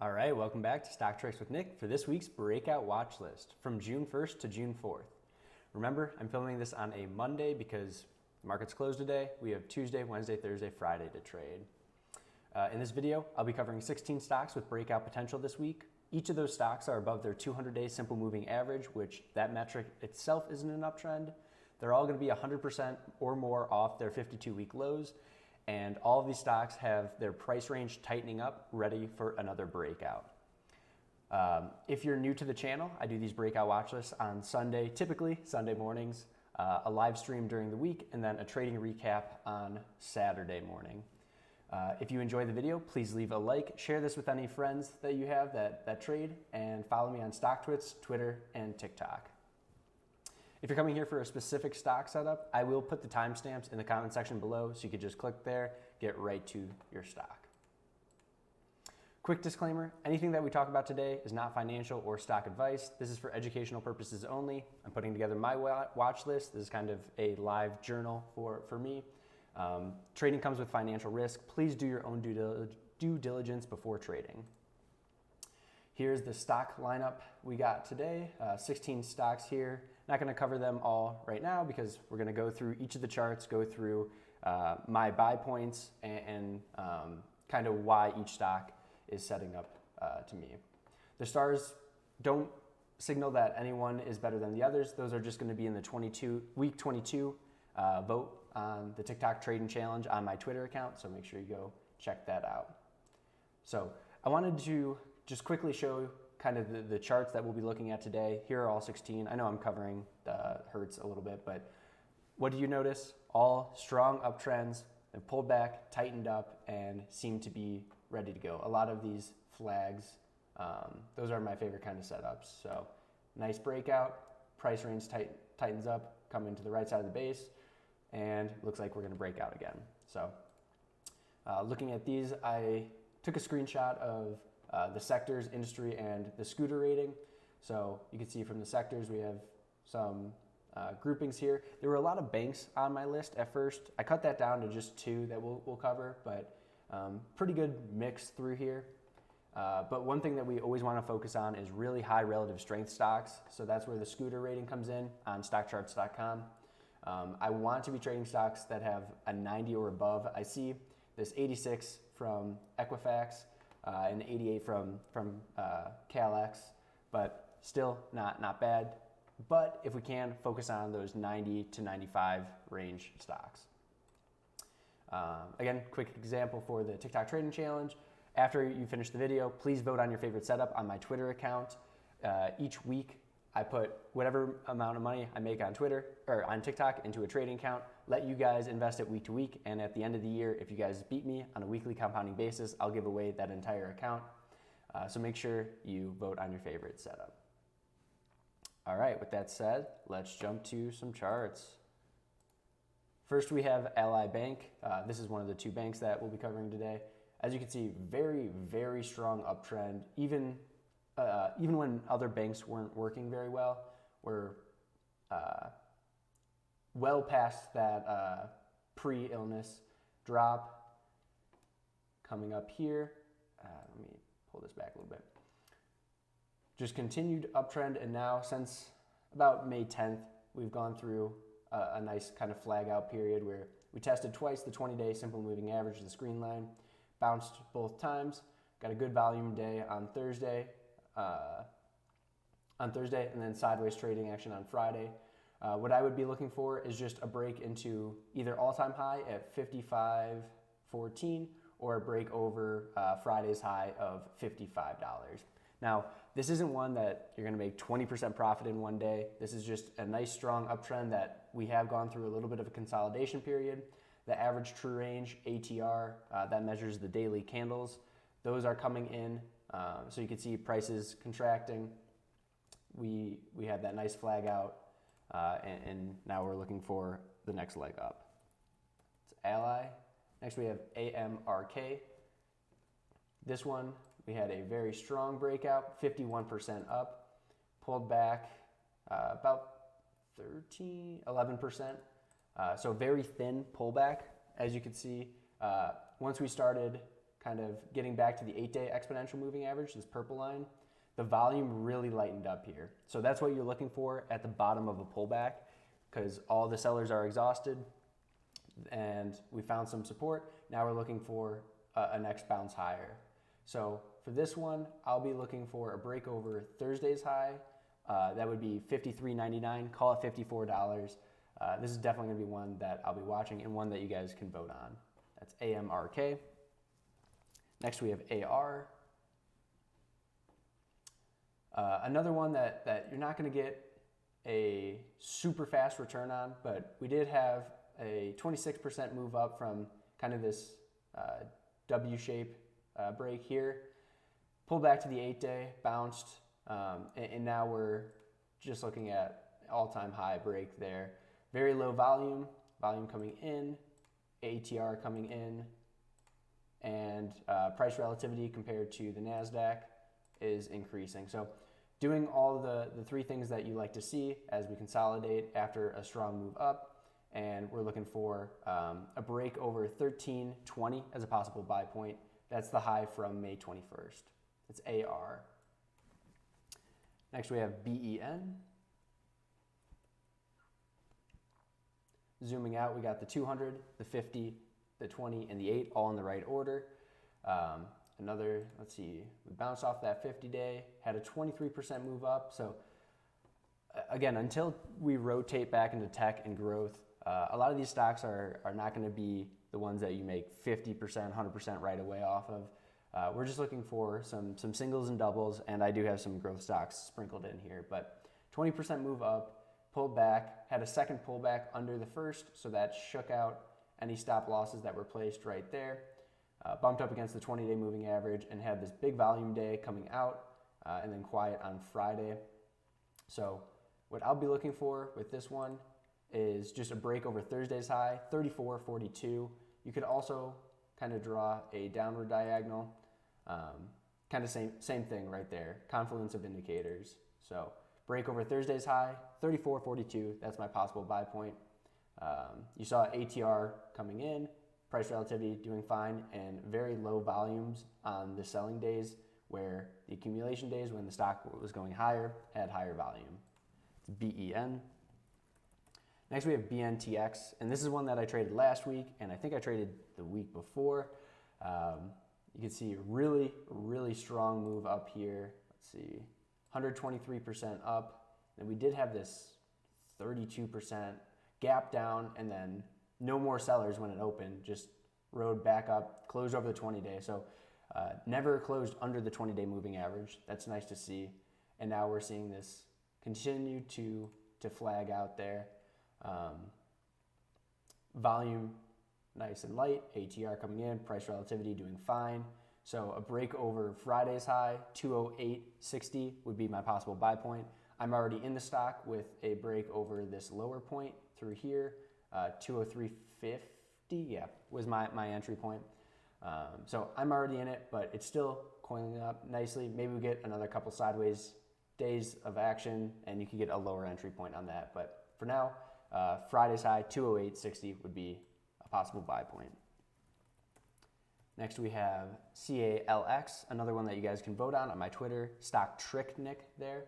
All right, welcome back to Stock Tricks with Nick for this week's Breakout Watch List from June 1st to June 4th. Remember, I'm filming this on a Monday because the market's closed today. We have Tuesday, Wednesday, Thursday, Friday to trade. In this video, I'll be covering 16 stocks with breakout potential this week. Each of those stocks are above their 200-day simple moving average, which that metric itself isn't an uptrend. They're all going to be 100% or more off their 52-week lows. And all of these stocks have their price range tightening up, ready for another breakout. If you're new to the channel, I do these breakout watch lists on Sunday, typically Sunday mornings, a live stream during the week, and then a trading recap on Saturday morning. If you enjoy the video, please leave a like, share this with any friends that you have that trade, and follow me on StockTwits, Twitter, and TikTok. If you're coming here for a specific stock setup, I will put the timestamps in the comment section below, so you could just click there, get right to your stock. Quick disclaimer, anything that we talk about today is not financial or stock advice. This is for educational purposes only. I'm putting together my watch list. This is kind of a live journal for me. Trading comes with financial risk. Please do your own due diligence before trading. Here's the stock lineup we got today, 16 stocks here. Not going to cover them all right now because we're going to go through each of the charts, go through my buy points and kind of why each stock is setting up to me. The stars don't signal that anyone is better than the others. Those are just going to be in the week 22 vote on the TikTok Trading Challenge on my Twitter account, so make sure you go check that out. So I wanted to just quickly show kind of the charts that we'll be looking at today. Here are all 16. I know I'm covering the Hertz a little bit, but what do you notice? All strong uptrends. They've pulled back, tightened up, and seem to be ready to go. A lot of these flags, those are my favorite kind of setups. So nice breakout, price range tightens up, coming to the right side of the base, and looks like we're going to break out again. So looking at these, I took a screenshot of the sectors, industry, and the scooter rating. So you can see from the sectors, we have some groupings here. There were a lot of banks on my list at first. I cut that down to just 2 that we'll cover, but pretty good mix through here. But one thing that we always want to focus on is really high relative strength stocks. So that's where the scooter rating comes in on stockcharts.com. I want to be trading stocks that have a 90 or above. I see this 86 from Equifax, and 88 from CALX, but still not bad. But if we can, focus on those 90 to 95 range stocks. Again, quick example for the TikTok Trading Challenge. After you finish the video, please vote on your favorite setup on my Twitter account. Each week, I put whatever amount of money I make on Twitter or on TikTok into a trading account, let you guys invest it week to week, and at the end of the year, if you guys beat me on a weekly compounding basis, I'll give away that entire account. So make sure you vote on your favorite setup. All right, with that said, let's jump to some charts. First, we have Ally Bank. This is one of the 2 banks that we'll be covering today. As you can see, very, very strong uptrend, even when other banks weren't working very well. We're well past that pre-illness drop. Coming up here, let me pull this back a little bit. Just continued uptrend, and now since about May 10th, we've gone through a nice kind of flag out period where we tested twice the 20-day simple moving average, the screen line, bounced both times, got a good volume day on Thursday, and then sideways trading action on Friday. What I would be looking for is just a break into either all-time high at 55.14 or a break over Friday's high of $55. Now, this isn't one that you're going to make 20% profit in one day. This is just a nice strong uptrend that we have gone through a little bit of a consolidation period. The average true range, ATR, that measures the daily candles, those are coming in. So you can see prices contracting. We have that nice flag out, and now we're looking for the next leg up. It's Ally. Next we have AMRK. This one, we had a very strong breakout, 51% up, pulled back about 11%. So very thin pullback, as you can see. Once we started kind of getting back to the 8-day exponential moving average, this purple line, the volume really lightened up here. So that's what you're looking for at the bottom of a pullback, because all the sellers are exhausted and we found some support. Now we're looking for a next bounce higher. So for this one, I'll be looking for a break over Thursday's high. That would be $53.99, call it $54. This is definitely gonna be one that I'll be watching and one that you guys can vote on. That's AMRK. Next we have AR. Another one that you're not gonna get a super fast return on, but we did have a 26% move up from kind of this W shape break here. Pulled back to the 8-day, bounced, and now we're just looking at all-time high break there. Very low volume coming in, ATR coming in, and price relativity compared to the NASDAQ is increasing. So doing all the three things that you like to see as we consolidate after a strong move up, and we're looking for a break over 1320 as a possible buy point. That's the high from May 21st. It's AR. Next we have BEN. Zooming out, we got the 200, the 50, the 20, and the 8 all in the right order. Let's see, we bounced off that 50-day, had a 23% move up. So again, until we rotate back into tech and growth, a lot of these stocks are not going to be the ones that you make 50%, 100% right away off of. We're just looking for some singles and doubles, and I do have some growth stocks sprinkled in here, but 20% move up, pulled back, had a second pullback under the first, so that shook out any stop losses that were placed right there. Bumped up against the 20-day moving average and had this big volume day coming out and then quiet on Friday. So what I'll be looking for with this one is just a break over Thursday's high, 34.42. You could also kind of draw a downward diagonal, kind of same thing right there, confluence of indicators. So break over Thursday's high, 34.42, that's my possible buy point. You saw ATR coming in, price relativity doing fine, and very low volumes on the selling days, where the accumulation days when the stock was going higher had higher volume. It's BEN. Next we have BNTX, and this is one that I traded last week, and I think I traded the week before. You can see a really, really strong move up here. Let's see, 123% up, and we did have this 32% gap down, and then no more sellers when it opened, just rode back up, closed over the 20-day. So never closed under the 20-day moving average. That's nice to see. And now we're seeing this continue to flag out there. Volume nice and light, ATR coming in, price relativity doing fine. So a break over Friday's high, 208.60 would be my possible buy point. I'm already in the stock with a break over this lower point through here. 203.50, yeah, was my entry point. So I'm already in it, but it's still coiling up nicely. Maybe we get another couple sideways days of action and you can get a lower entry point on that. But for now, Friday's high, 208.60 would be a possible buy point. Next we have CALX, another one that you guys can vote on my Twitter, Stock Trick Nick there.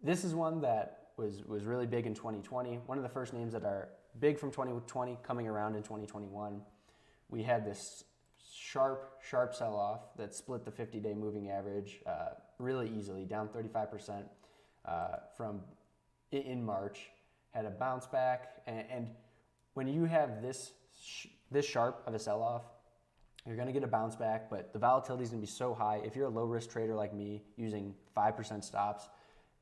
This is one that was really big in 2020. One of the first names that are big from 2020 coming around in 2021. We had this sharp sell-off that split the 50-day moving average really easily, down 35% from in March. Had a bounce back, and when you have this sharp of a sell-off, you're going to get a bounce back, but the volatility is going to be so high. If you're a low-risk trader like me using 5% stops,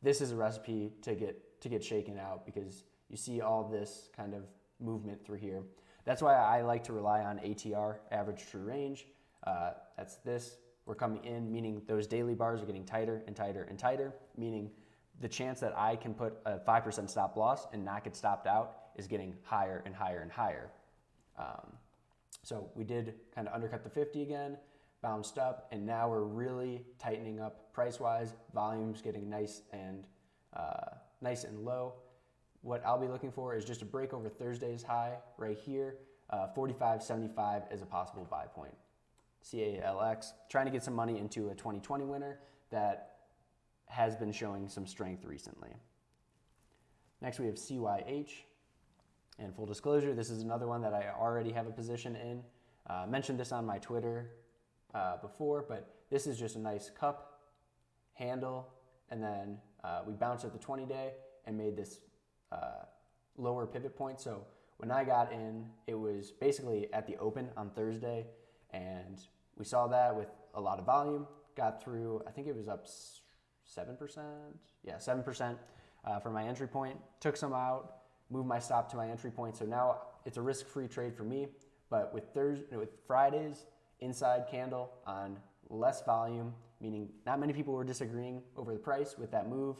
this is a recipe to get shaken out, because you see all this kind of movement through here. That's why I like to rely on ATR, average true range. That's this. We're coming in, meaning those daily bars are getting tighter and tighter and tighter, meaning the chance that I can put a 5% stop loss and not get stopped out is getting higher and higher and higher. So we did kind of undercut the 50 again, bounced up, and now we're really tightening up price-wise. Volume's getting nice and low. What I'll be looking for is just a break over Thursday's high right here, 45.75 as a possible buy point. CALX, trying to get some money into a 2020 winner that has been showing some strength recently. Next we have CYH, and full disclosure, this is another one that I already have a position in. Mentioned this on my Twitter before, but this is just a nice cup, handle, and then we bounced at the 20-day and made this lower pivot point. So when I got in, it was basically at the open on Thursday, and we saw that with a lot of volume, got through, I think it was up 7%, yeah, 7% for my entry point, took some out, moved my stop to my entry point. So now it's a risk-free trade for me, but with Friday's inside candle on less volume, meaning not many people were disagreeing over the price with that move.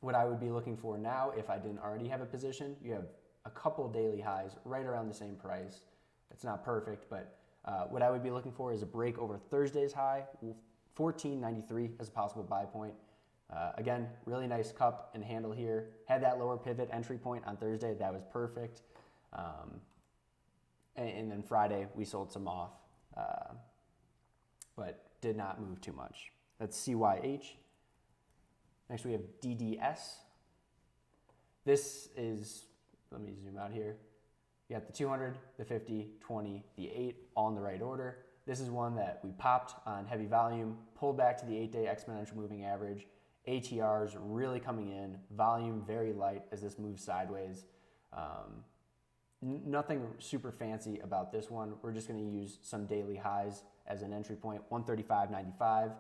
What I would be looking for now, if I didn't already have a position, you have a couple daily highs right around the same price. It's not perfect, but what I would be looking for is a break over Thursday's high, 14.93 as a possible buy point. Again, really nice cup and handle here. Had that lower pivot entry point on Thursday. That was perfect. And then Friday, we sold some off, but did not move too much. That's CYH. Next, we have DDS. This is, let me zoom out here. You got the 200, the 50, 20, the 8, all in the right order. This is one that we popped on heavy volume, pulled back to the 8-day exponential moving average. ATRs really coming in, volume very light as this moves sideways. Nothing super fancy about this one. We're just going to use some daily highs as an entry point, 135.95,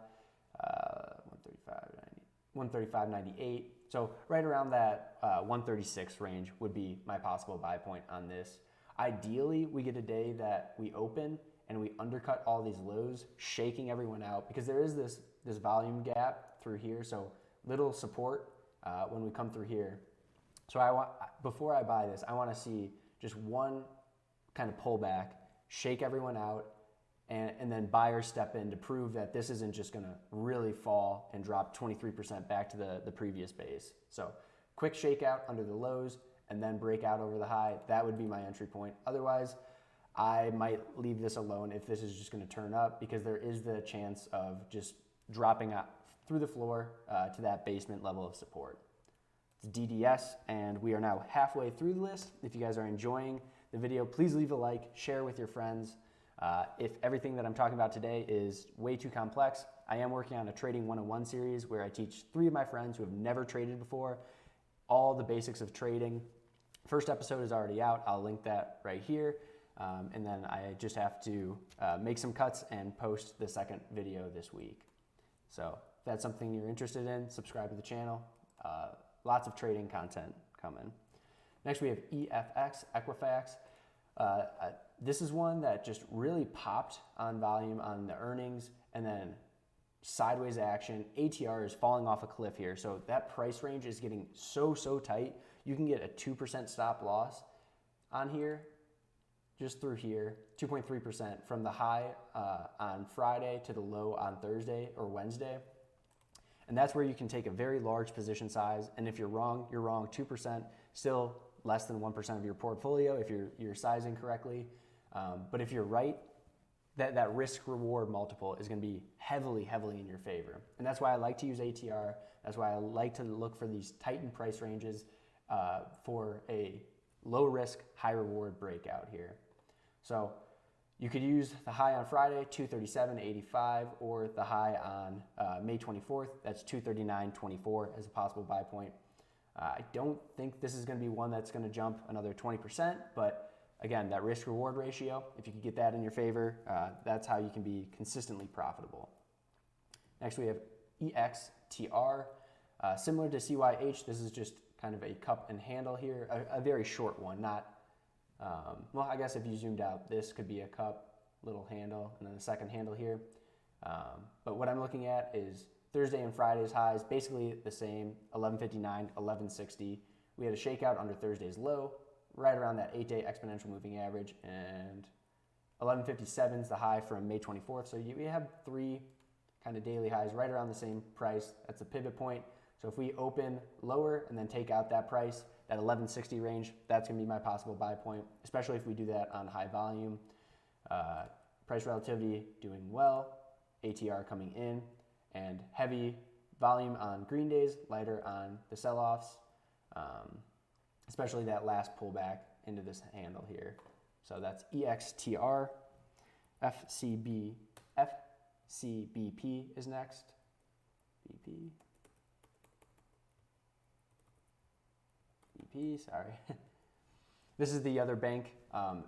135.98. So right around that 136 range would be my possible buy point on this. Ideally, we get a day that we open and we undercut all these lows, shaking everyone out, because there is this volume gap through here, so little support when we come through here. So before I buy this, I want to see just one kind of pullback, shake everyone out, and then buyers step in to prove that this isn't just going to really fall and drop 23% back to the previous base. So quick shakeout under the lows and then break out over the high. That would be my entry point. Otherwise, I might leave this alone if this is just going to turn up, because there is the chance of just dropping out through the floor to that basement level of support. It's DDS, and we are now halfway through the list. If you guys are enjoying the video, please leave a like, share with your friends. If everything that I'm talking about today is way too complex, I am working on a Trading 101 series where I teach 3 of my friends who have never traded before all the basics of trading. First episode is already out. I'll link that right here. And then I just have to make some cuts and post the second video this week. So if that's something you're interested in, subscribe to the channel. Lots of trading content coming. Next we have EFX, Equifax. This is one that just really popped on volume on the earnings, and then sideways action. ATR is falling off a cliff here, so that price range is getting so tight. You can get a 2% stop loss on here, just through here, 2.3% from the high on Friday to the low on Thursday or Wednesday. And that's where you can take a very large position size, and if you're wrong, you're wrong. 2%, still less than 1% of your portfolio if you're sizing correctly. But if you're right, that risk-reward multiple is going to be heavily in your favor. And that's why I like to use ATR. That's why I like to look for these tightened price ranges for a low-risk, high-reward breakout here. So you could use the high on Friday, 237.85, or the high on May 24th, that's 239.24 as a possible buy point. I don't think this is going to be one that's going to jump another 20%, but again, that risk-reward ratio, if you could get that in your favor, that's how you can be consistently profitable. Next, we have EXTR. Similar to CYH, this is just kind of a cup and handle here, a very short one, not, well, I guess if you zoomed out, this could be a cup, little handle, and then a second handle here. But what I'm looking at is Thursday and Friday's highs, basically the same, 1159, 1160. We had a shakeout under Thursday's low, right around that 8-day exponential moving average, and 1157 is the high from May 24th. So we have 3 kind of daily highs right around the same price. That's a pivot point. So if we open lower and then take out that price, that 1160 range, that's going to be my possible buy point, especially if we do that on high volume. price relativity doing well, ATR coming in, and heavy volume on green days, lighter on the sell-offs, especially that last pullback into this handle here. So that's EXTR, FCBP is next. BP, sorry. This is the other bank.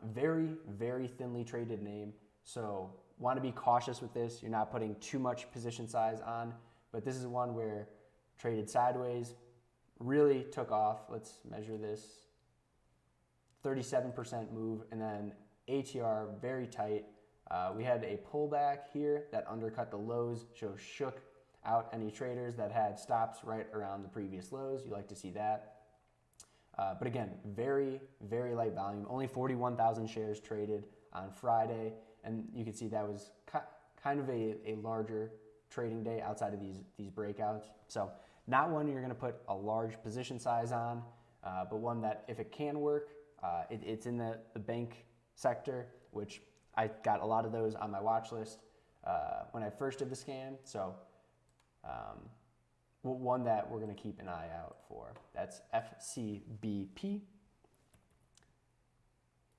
Very, very thinly traded name. So want to be cautious with this. You're not putting too much position size on, but this is one where traded sideways, really took off. Let's measure this. 37% move, and then ATR very tight. We had a pullback here that undercut the lows, so shook out any traders that had stops right around the previous lows. You like to see that. But again, very, very light volume. Only 41,000 shares traded on Friday, and you can see that was kind of a larger trading day outside of these breakouts. So not one you're going to put a large position size on, but one that if it can work, it's in the bank sector, which I got a lot of those on my watch list when I first did the scan. So one that we're going to keep an eye out for. That's FCBP.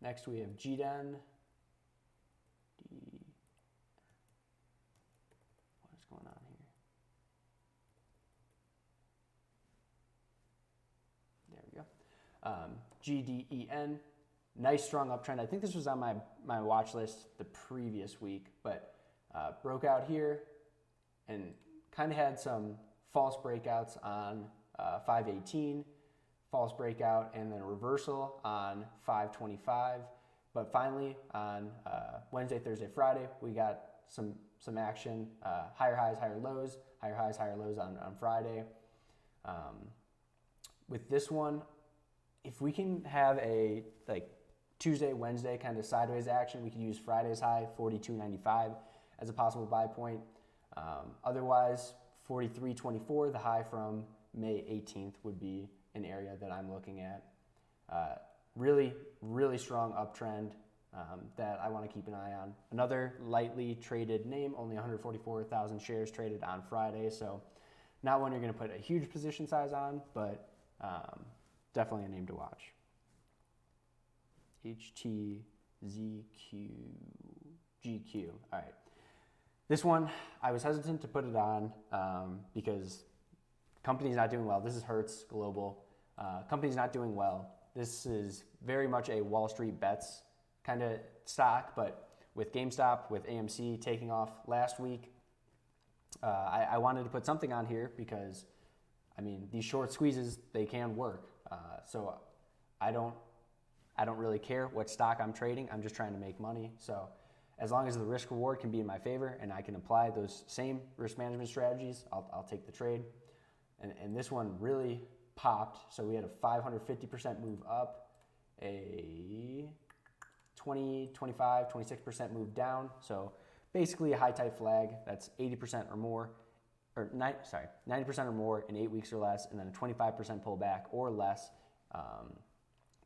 Next we have GDEN. What is going on here? There we go. GDEN, nice strong uptrend. I think this was on my watch list the previous week, but broke out here and kind of had some false breakouts on 518, false breakout, and then a reversal on 525. But finally on Wednesday, Thursday, Friday, we got some action, higher highs, higher lows, higher highs, higher lows on Friday. With this one, if we can have a Tuesday, Wednesday kind of sideways action, we can use Friday's high, 42.95, as a possible buy point. Otherwise, 43.24, the high from May 18th, would be an area that I'm looking at. Really, really strong uptrend that I want to keep an eye on. Another lightly traded name, only 144,000 shares traded on Friday, so not one you're going to put a huge position size on, but definitely a name to watch. HTZGQ. All right. This one, I was hesitant to put it on because company's not doing well. This is Hertz Global. Company's not doing well. This is very much a Wall Street bets kind of stock, but with GameStop, with AMC taking off last week, I wanted to put something on here because, I mean, these short squeezes, they can work. So I don't really care what stock I'm trading. I'm just trying to make money. So as long as the risk reward can be in my favor and I can apply those same risk management strategies, I'll take the trade. And this one really popped. So we had a 550% move up, a 20, 25, 26% move down. So basically a high type flag that's 80% or more, or 90% or more in 8 weeks or less, and then a 25% pullback or less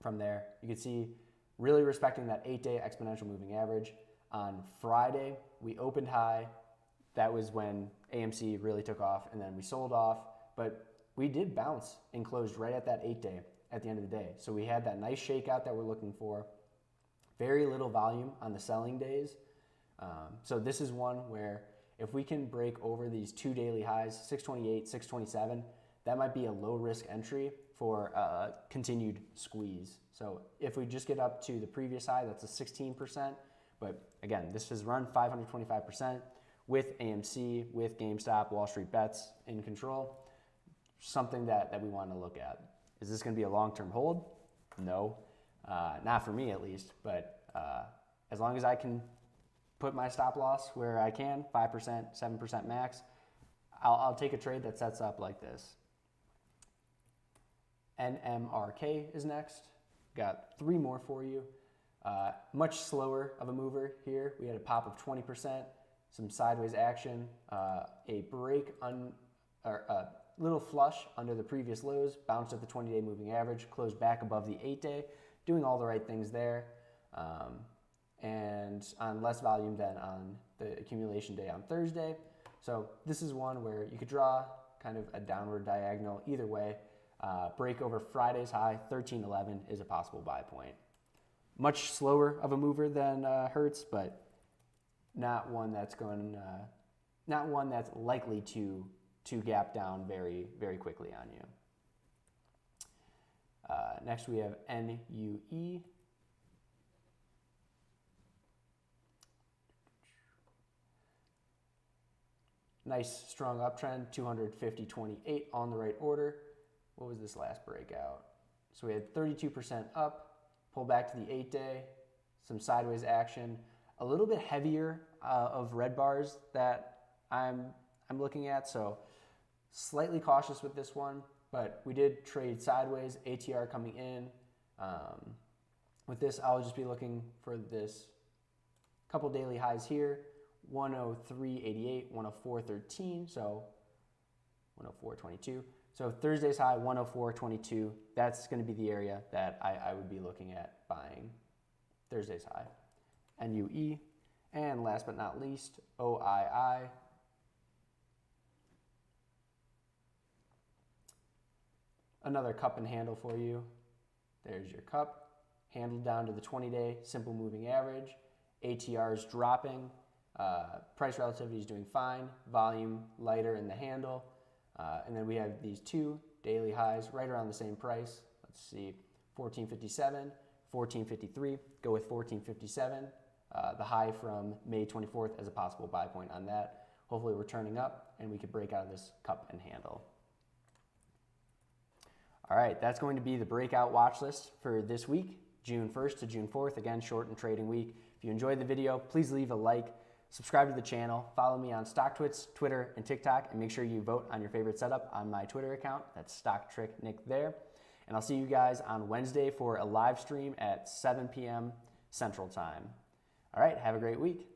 from there. You can see really respecting that 8-day exponential moving average. On Friday, we opened high. That was when AMC really took off, and then we sold off. But we did bounce and closed right at that 8-day at the end of the day. So we had that nice shakeout that we're looking for. Very little volume on the selling days. So this is one where if we can break over these 2 daily highs, 628, 627, that might be a low risk entry for a continued squeeze. So if we just get up to the previous high, that's a 16%. But again, this has run 525% with AMC, with GameStop, Wall Street Bets in control. Something that we want to look at. Is this going to be a long-term hold? No, not for me at least. But as long as I can put my stop loss where I can, 5%, 7% max, I'll take a trade that sets up like this. NMRK is next. Got 3 more for you. Much slower of a mover here. We had a pop of 20%, some sideways action, a break little flush under the previous lows, bounced at the 20-day moving average, closed back above the 8-day, doing all the right things there. and on less volume than on the accumulation day on Thursday. So this is one where you could draw kind of a downward diagonal either way. Break over Friday's high, 1311, is a possible buy point. Much slower of a mover than Hertz, but not one that's likely to gap down very, very quickly on you. Next we have NUE. Nice strong uptrend, 250.28 on the right order. What was this last breakout? So we had 32% up, pull back to the 8-day, some sideways action, a little bit heavier of red bars that I'm looking at, so slightly cautious with this one, but we did trade sideways, ATR coming in. With this, I'll just be looking for this couple daily highs here, 103.88, 104.13, so 104.22. So Thursday's high, 104.22, that's going to be the area that I would be looking at buying Thursday's high. NUE, and last but not least, OII. Another cup and handle for you. There's your cup, handle down to the 20-day simple moving average. ATR is dropping, price relativity is doing fine, volume lighter in the handle. And then we have these two daily highs right around the same price. Let's see, 1457, 1453. Go with 1457. The high from May 24th as a possible buy point on that. Hopefully we're turning up and we could break out of this cup and handle. All right, that's going to be the breakout watch list for this week, June 1st to June 4th. Again, shortened trading week. If you enjoyed the video, please leave a like. Subscribe to the channel, follow me on StockTwits, Twitter, and TikTok, and make sure you vote on your favorite setup on my Twitter account. That's StockTrickNick there. And I'll see you guys on Wednesday for a live stream at 7 p.m. Central Time. All right, have a great week.